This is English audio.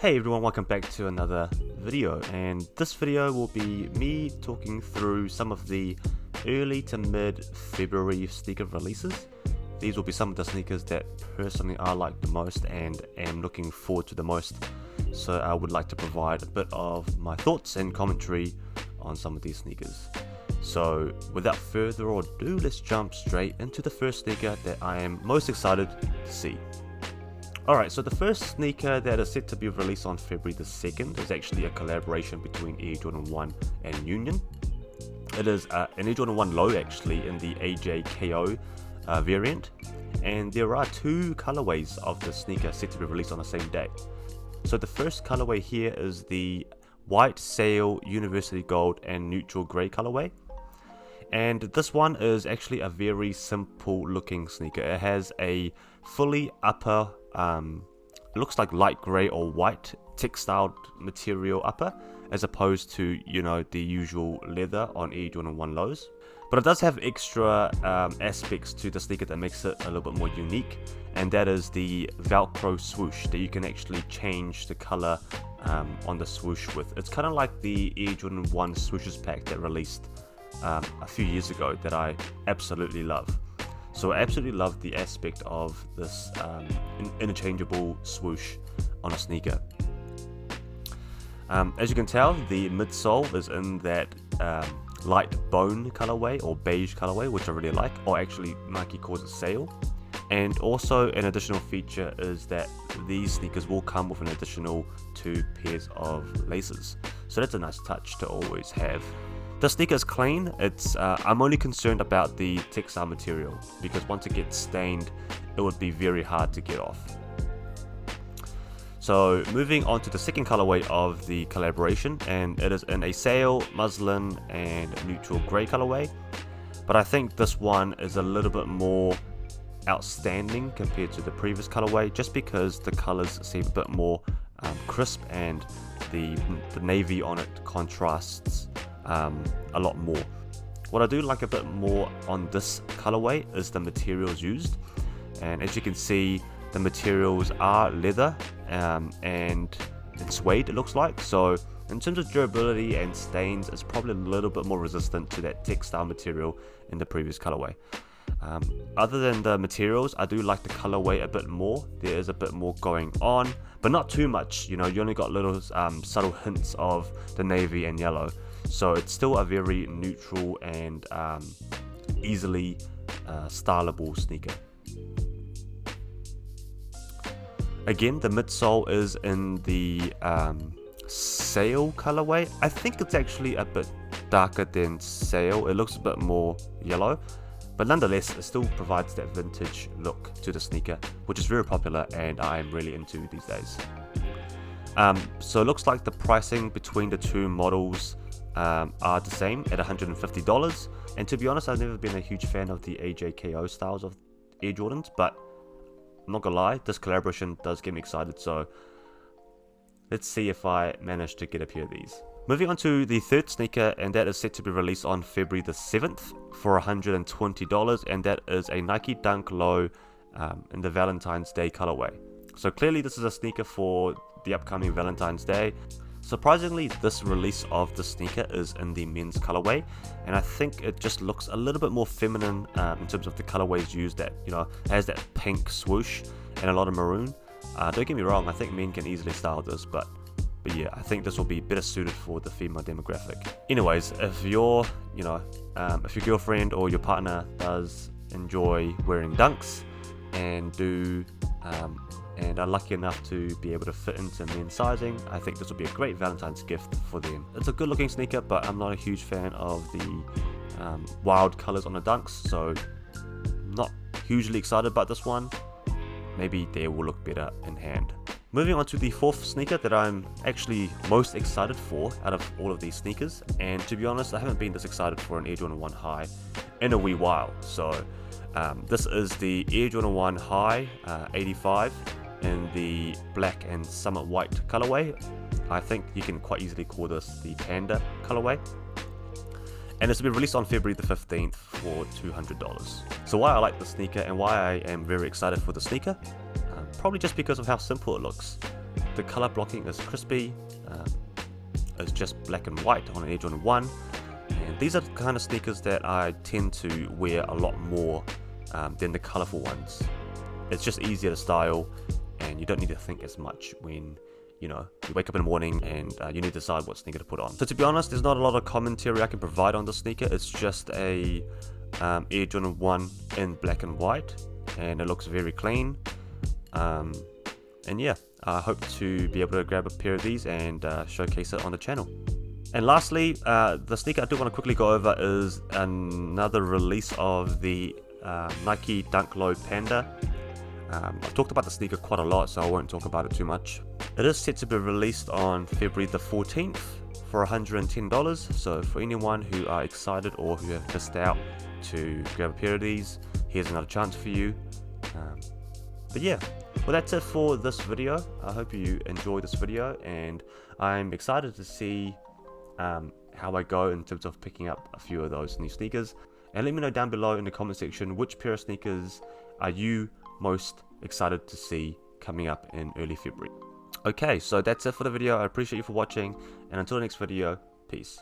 Hey everyone, welcome back to another video, and this video will be me talking through some of the early to mid February sneaker releases. These will be some of the sneakers that personally I like the most and am looking forward to the most, so I would like to provide a bit of my thoughts and commentary on some of these sneakers. So without further ado, let's jump straight into the first sneaker that I am most excited to see. Alright, so the first sneaker that is set to be released on February the 2nd is actually a collaboration between Air Jordan 1 and Union. It is an Air Jordan 1 low actually in the AJKO variant, and there are two colorways of the sneaker set to be released on the same day. So the first colorway here is the white sail, university gold and neutral grey colorway. And this one is actually a very simple looking sneaker. It has a fully upper, it looks like light grey or white textile material upper, as opposed to, the usual leather on Air Jordan 1 lows. But it does have extra aspects to the sneaker that makes it a little bit more unique, and that is the Velcro swoosh that you can actually change the color on the swoosh with. It's kind of like the Air Jordan 1 swooshes pack that released a few years ago that I absolutely love. So I absolutely love the aspect of this interchangeable swoosh on a sneaker. As you can tell, the midsole is in that light bone colorway or beige colorway, which I really like, or actually Nike calls it sail. And also an additional feature is that these sneakers will come with an additional 2 pairs of laces. So that's a nice touch to always have. The sneaker is clean. I'm only concerned about the textile material, because once it gets stained, it would be very hard to get off. So moving on to the second colorway of the collaboration, and it is in a sail, muslin and neutral grey colorway. But I think this one is a little bit more outstanding compared to the previous colorway, just because the colors seem a bit more crisp, and the navy on it contrasts a lot more. What I do like a bit more on this colorway is the materials used, and as you can see, the materials are leather and suede, it looks like. So in terms of durability and stains, it's probably a little bit more resistant to that textile material in the previous colorway. Other than the materials, I do like the colorway a bit more. There is a bit more going on, but not too much. You only got little subtle hints of the navy and yellow. So it's still a very neutral and easily stylable sneaker. Again, the midsole is in the sail colorway. I think it's actually a bit darker than sail. It looks a bit more yellow, but nonetheless, it still provides that vintage look to the sneaker, which is very popular and I am really into these days. So it looks like the pricing between the two models are the same at $150. And to be honest, I've never been a huge fan of the AJKO styles of Air Jordans, but I'm not gonna lie, this collaboration does get me excited, so let's see if I manage to get a pair of these. Moving on to the third sneaker, and that is set to be released on February the 7th for $120, and that is a Nike Dunk Low in the Valentines Day colorway. So clearly this is a sneaker for the upcoming Valentine's Day. Surprisingly, this release of the sneaker is in the men's colorway, and I think it just looks a little bit more feminine in terms of the colorways used. That has that pink swoosh and a lot of maroon. Don't get me wrong, I think men can easily style this, but yeah, I think this will be better suited for the female demographic. Anyways, if your girlfriend or your partner does enjoy wearing dunks and are lucky enough to be able to fit into men's sizing, I think this will be a great Valentine's gift for them. It's a good looking sneaker, but I'm not a huge fan of the wild colors on the dunks, so not hugely excited about this one. Maybe they will look better in hand. Moving on to the fourth sneaker that I'm actually most excited for out of all of these sneakers, and to be honest, I haven't been this excited for an Air Jordan 1 High in a wee while. So this is the Air Jordan 1 High 85 in the black and summit white colorway. I think you can quite easily call this the Panda colorway, and it's to be released on February the 15th for $200. So why I like the sneaker and why I am very excited for the sneaker, probably just because of how simple it looks. the color blocking is crispy. It's just black and white on Air Jordan 1. And these are the kind of sneakers that I tend to wear a lot more than the colorful ones. It's just easier to style, and you don't need to think as much when you wake up in the morning and you need to decide what sneaker to put on. So to be honest, there's not a lot of commentary I can provide on this sneaker. It's just a Air Jordan 1 in black and white, and it looks very clean. And yeah, I hope to be able to grab a pair of these and showcase it on the channel. And lastly, the sneaker I do want to quickly go over is another release of the Nike Dunk Low Panda. I've talked about the sneaker quite a lot, so I won't talk about it too much. It is set to be released on February the 14th for $110. So for anyone who are excited or who have missed out to grab a pair of these, here's another chance for you. But yeah, well, that's it for this video. I hope you enjoyed this video, and I'm excited to see how I go in terms of picking up a few of those new sneakers. And let me know down below in the comment section which pair of sneakers are you most excited to see coming up in early February. Okay, so that's it for the video. I appreciate you for watching, and until the next video, peace.